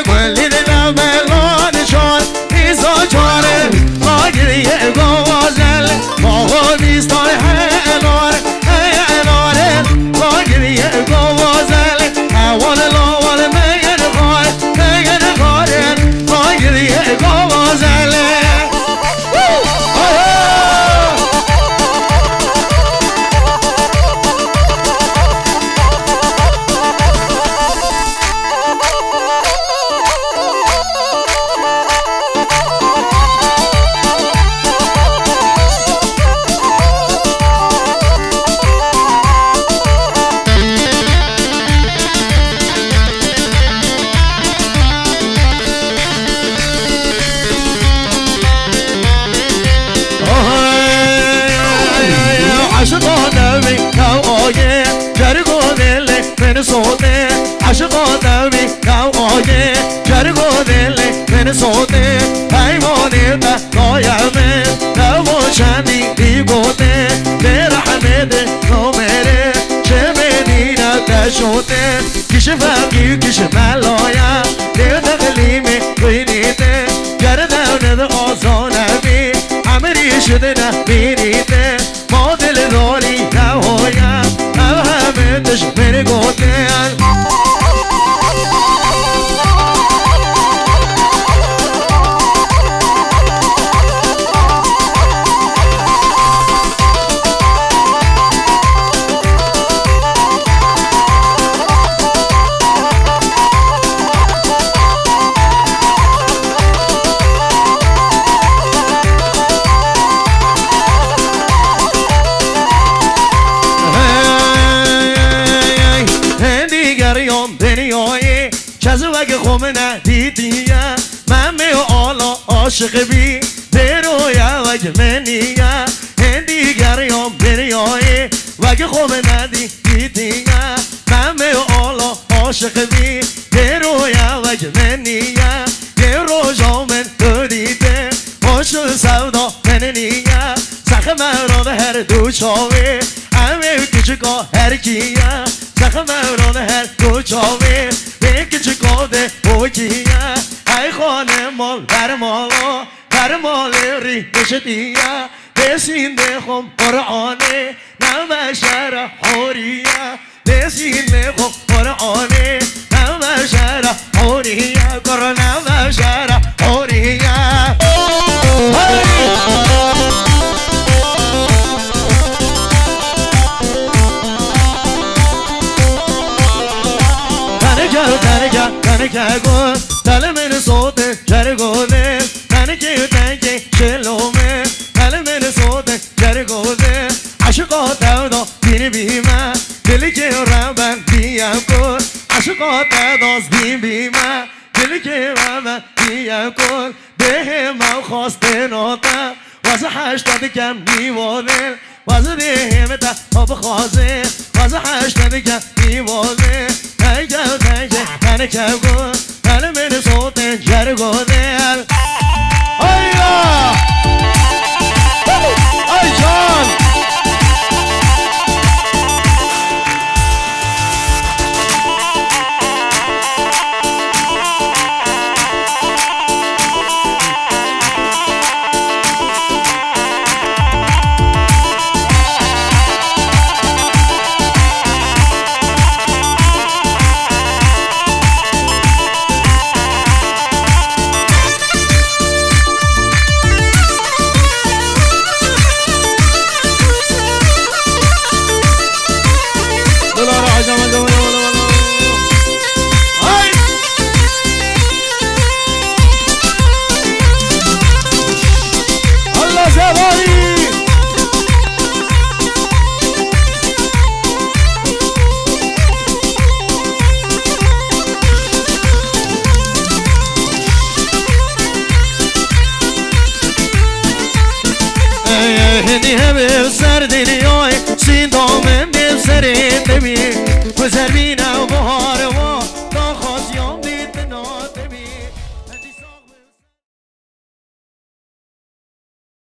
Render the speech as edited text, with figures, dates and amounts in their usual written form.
گلی دلم بلان چار ایزا چاره آگریه گوازل ماهو نیستای هنار هناره آگریه گوازل اول لاول مگر غارن آگریه گوازل سوده عشق دمی کاویه جرگو دل من سوده حیوانی تا قایمه نموشنی بیگوده برحمد نمره چه بدینا تشوده کش فقیر کش ملایا ده تقلیمی بینیده گردن آزانمی عمری شده نبینیده ما دل داری نهایا همه دش من گوده خمنا دیدیا من می آلا عاشق بی برویا وگه منیا هندیگر یام بریایی وگه خمنا دیدیا من می آلا عاشق بی برویا وگه منیا یه روزا من دیده عاشق سودا منیا سخم را به هر دو چاوی همه کچکا هر کیا سخم را به هر دو چاوی که کاده بوکیا ای خانه مال بر مال ریش دیا بسین بخم قرآنه نمشر حوریا بسین بخم قرآنه نمشر حوریا قرآن نمشر حوریا تنکه گو دل من سوده جرگوده تنکه تنکه شلومه دل من سوده جرگوده عشقا دودا بین بیمه دلی که ربن بیم کن عشقا داداز بین بیمه دلی که ربن بیم کن به من خواسته ناتا واسه هشتاد کم نیواله واسه دهمه تا بخوازه واسه هشتاد کم نیواله تنکه گو دل من سوده جرگوده آیا آی جان هندی همه سر دنیای سین دامن به سر دمی گذر بینم بهار